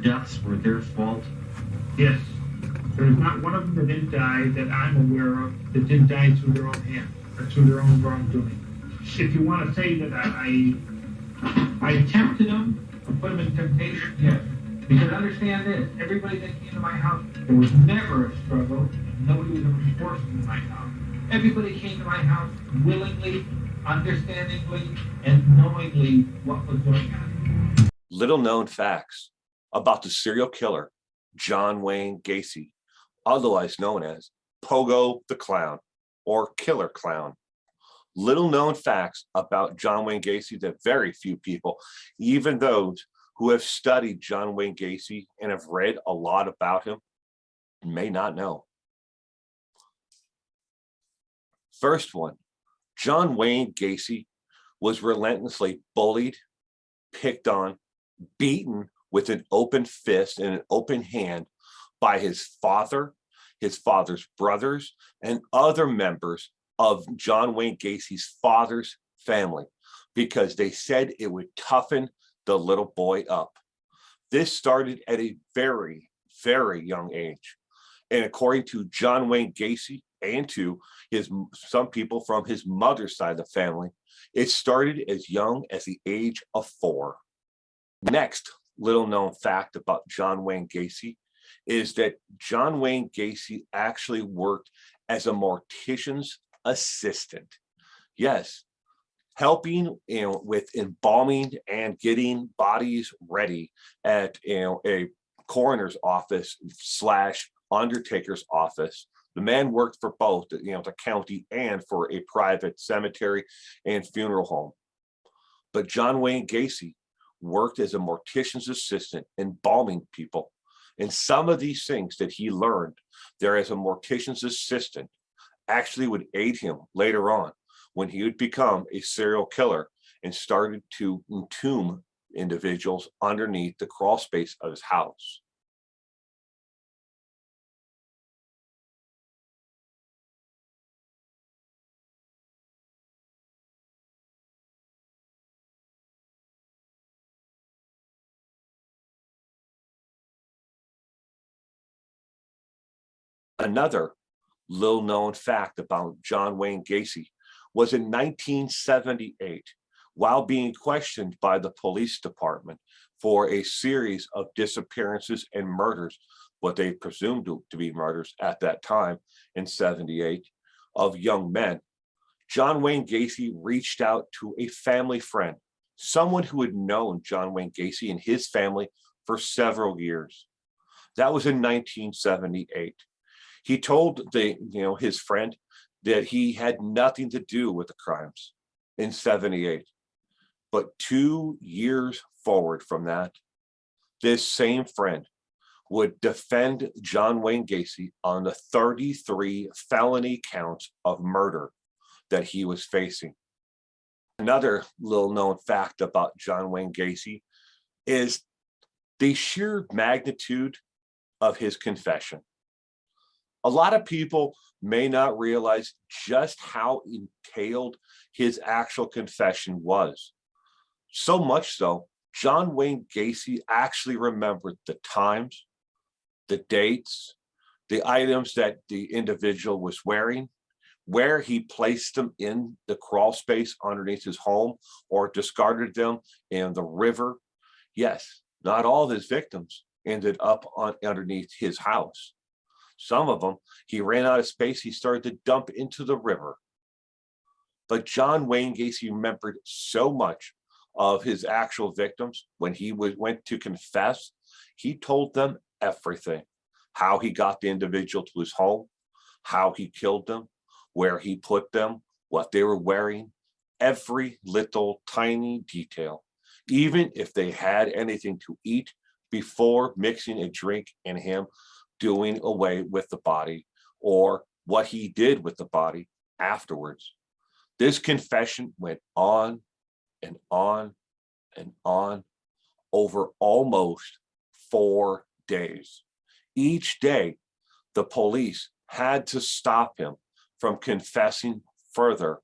deaths were their fault? Yes. There's not one of them that didn't die that I'm aware of that didn't die through their own hand or through their own wrongdoing. If you want to say that I tempted them or put them in temptation, yes. Because understand this, everybody that came to my house, there was never a struggle. Nobody was ever forced into my house. Everybody came to my house willingly, understandingly, and knowingly what was going on. Little known facts about the serial killer, John Wayne Gacy, otherwise known as Pogo the Clown or Killer Clown. Little known facts about John Wayne Gacy that very few people, even those who have studied John Wayne Gacy and have read a lot about him, may not know. First one, John Wayne Gacy was relentlessly bullied, picked on, beaten with an open fist and an open hand by his father, his father's brothers, and other members of John Wayne Gacy's father's family because they said it would toughen the little boy up. This started at a very, very young age. And according to John Wayne Gacy and to some people from his mother's side of the family, it started as young as the age of 4. Next little known fact about John Wayne Gacy is that John Wayne Gacy actually worked as a mortician's assistant. Yes, helping with embalming and getting bodies ready at a coroner's office / undertaker's office. The man worked for both the county and for a private cemetery and funeral home. But John Wayne Gacy worked as a mortician's assistant, embalming people. And some of these things that he learned there as a mortician's assistant actually would aid him later on when he would become a serial killer and started to entomb individuals underneath the crawl space of his house. Another little known fact about John Wayne Gacy was in 1978, while being questioned by the police department for a series of disappearances and murders, what they presumed to be murders at that time in 78 of young men, John Wayne Gacy reached out to a family friend, someone who had known John Wayne Gacy and his family for several years. That was in 1978. He told his friend that he had nothing to do with the crimes in 78. But 2 years forward from that, this same friend would defend John Wayne Gacy on the 33 felony counts of murder that he was facing. Another little known fact about John Wayne Gacy is the sheer magnitude of his confession. A lot of people may not realize just how entailed his actual confession was. So much so, John Wayne Gacy actually remembered the times, the dates, the items that the individual was wearing, where he placed them in the crawl space underneath his home or discarded them in the river. Yes, not all of his victims ended up underneath his house. Some of them, he ran out of space, he started to dump into the river. But John Wayne Gacy remembered so much of his actual victims. When he went to confess, he told them everything. How he got the individual to his home, how he killed them, where he put them, what they were wearing, every little tiny detail, even if they had anything to eat before mixing a drink and him doing away with the body, or what he did with the body afterwards. This confession went on and on and on over almost 4 days. Each day, the police had to stop him from confessing further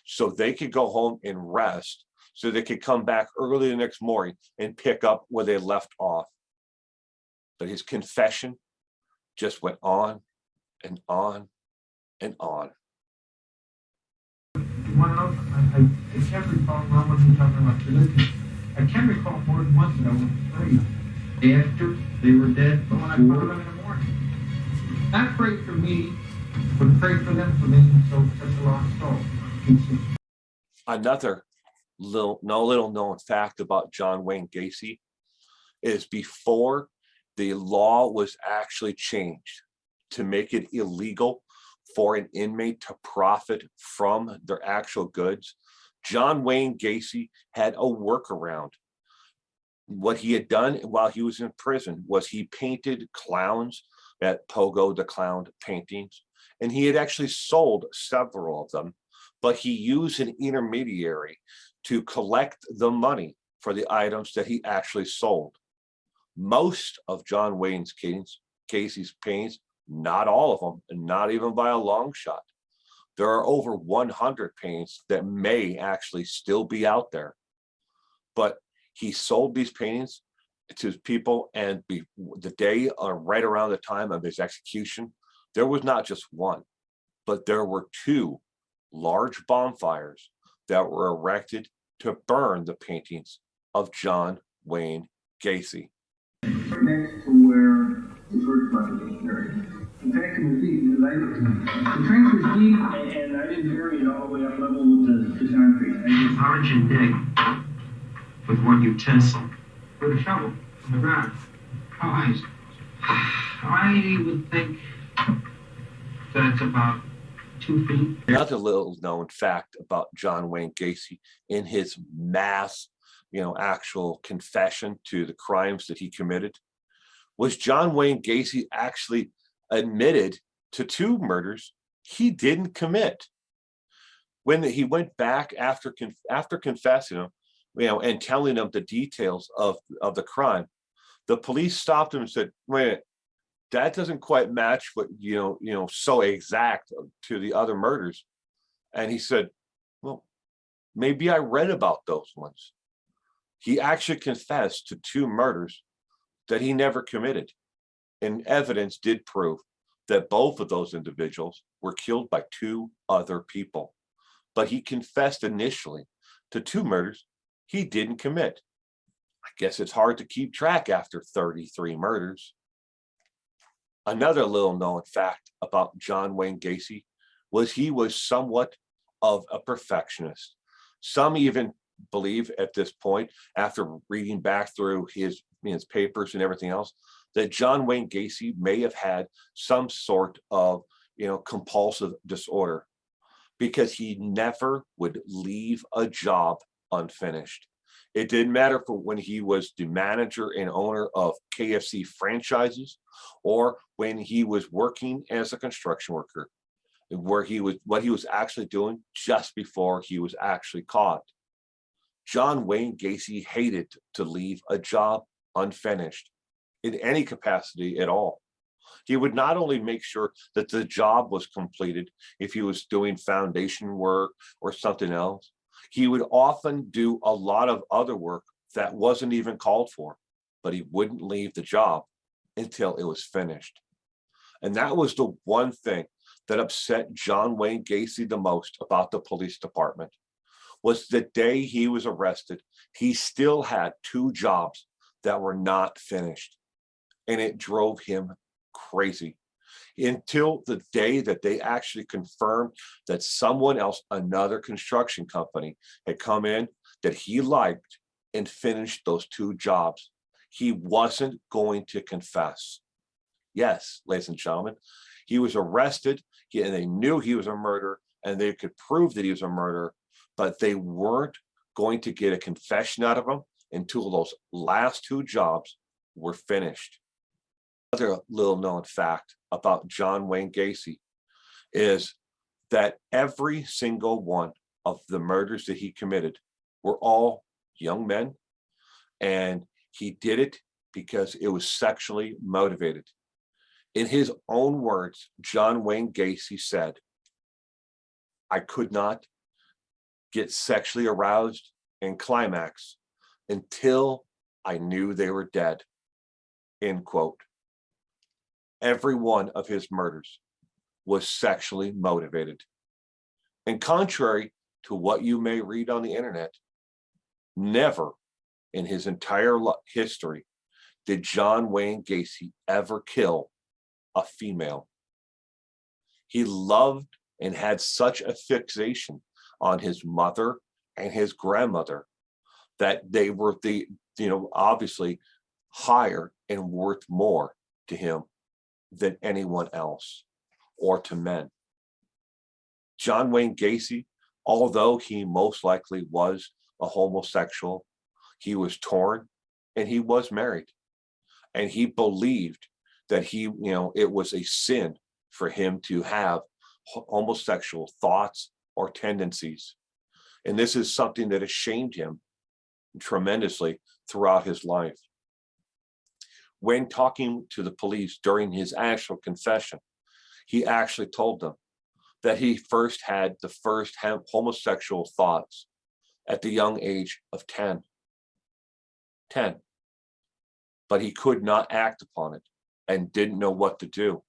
so they could go home and rest, so they could come back early the next morning and pick up where they left off. But his confession just went on and on and on. You want to know? I can't recall when was he talking about religion. I can recall more than once that I went praying. After they were dead, but when I found them in the morning. Not pray for me, but pray for them for being such a lost soul. Another little known fact about John Wayne Gacy is before the law was actually changed to make it illegal for an inmate to profit from their actual goods, John Wayne Gacy had a workaround. What he had done while he was in prison was he painted clowns at Pogo the Clown paintings, and he had actually sold several of them, but he used an intermediary to collect the money for the items that he actually sold. Most of John Wayne Gacy's paintings, not all of them, and not even by a long shot. There are over 100 paintings that may actually still be out there. But he sold these paintings to people, and the day right around the time of his execution, there was not just one, but there were two large bonfires that were erected to burn the paintings of John Wayne Gacy. Next to where the first body was buried. In fact, it was deep. The trench was deep, and I didn't bury it all the way up level with the concrete. I just How did you dig? With what utensil? With a shovel from the ground. How high is it? I would think that it's about 2 feet. Another little known fact about John Wayne Gacy in his mass, actual confession to the crimes that he committed was John Wayne Gacy actually admitted to 2 murders he didn't commit. When he went back after confessing them, and telling them the details of the crime, the police stopped him and said, "Wait, that doesn't quite match what so exact to the other murders." And he said, "Well, maybe I read about those ones." He actually confessed to 2 murders that he never committed, and evidence did prove that both of those individuals were killed by 2 other people. But he confessed initially to 2 murders he didn't commit. I guess it's hard to keep track after 33 murders. Another little known fact about John Wayne Gacy was he was somewhat of a perfectionist. Some even believe at this point, after reading back through his papers and everything else, that John Wayne Gacy may have had some sort of compulsive disorder, because he never would leave a job unfinished. It didn't matter for when he was the manager and owner of KFC franchises, or when he was working as a construction worker, what he was actually doing just before he was actually caught. John Wayne Gacy hated to leave a job unfinished in any capacity at all. He would not only make sure that the job was completed if he was doing foundation work or something else, he would often do a lot of other work that wasn't even called for, but he wouldn't leave the job until it was finished. And that was the one thing that upset John Wayne Gacy the most about the police department, was the day he was arrested, he still had 2 jobs that were not finished. And it drove him crazy until the day that they actually confirmed that someone else, another construction company, had come in that he liked and finished those 2 jobs. He wasn't going to confess. Yes, ladies and gentlemen, he was arrested, and they knew he was a murderer, and they could prove that he was a murderer, but they weren't going to get a confession out of him until those last 2 jobs were finished. Another little known fact about John Wayne Gacy is that every single one of the murders that he committed were all young men, and he did it because it was sexually motivated. In his own words, John Wayne Gacy said, "I could not get sexually aroused and climax until I knew they were dead," end quote. Every one of his murders was sexually motivated. And contrary to what you may read on the internet, never in his entire history did John Wayne Gacy ever kill a female. He loved and had such a fixation on his mother and his grandmother that they were obviously higher and worth more to him than anyone else or to men. John Wayne Gacy, although he most likely was a homosexual, he was torn and he was married. And he believed that it was a sin for him to have homosexual thoughts or tendencies. And this is something that has shamed him tremendously throughout his life. When talking to the police during his actual confession, he actually told them that he first had the first homosexual thoughts at the young age of 10. But he could not act upon it and didn't know what to do.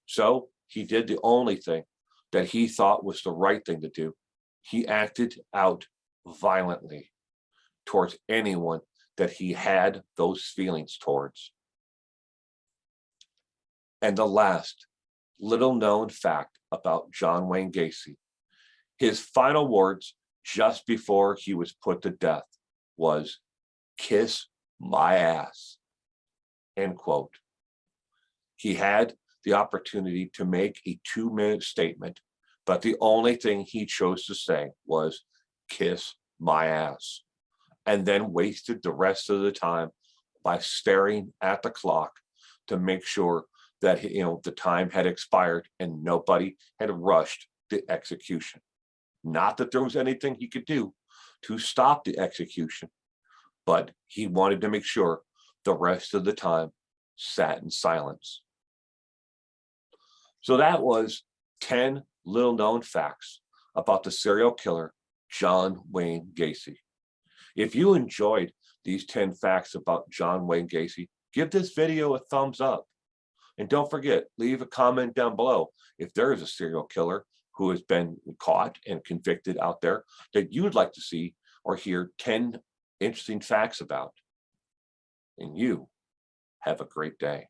So he did the only thing that he thought was the right thing to do. He acted out violently towards anyone that he had those feelings towards. And the last little known fact about John Wayne Gacy, his final words just before he was put to death was, "Kiss my ass," end quote. He had the opportunity to make a 2-minute statement, but the only thing he chose to say was, "Kiss my ass," and then wasted the rest of the time by staring at the clock to make sure that the time had expired and nobody had rushed the execution. Not that there was anything he could do to stop the execution, but he wanted to make sure the rest of the time sat in silence. So that was 10 little known facts about the serial killer, John Wayne Gacy. If you enjoyed these 10 facts about John Wayne Gacy, give this video a thumbs up. And don't forget, leave a comment down below if there is a serial killer who has been caught and convicted out there that you would like to see or hear 10 interesting facts about. And you have a great day.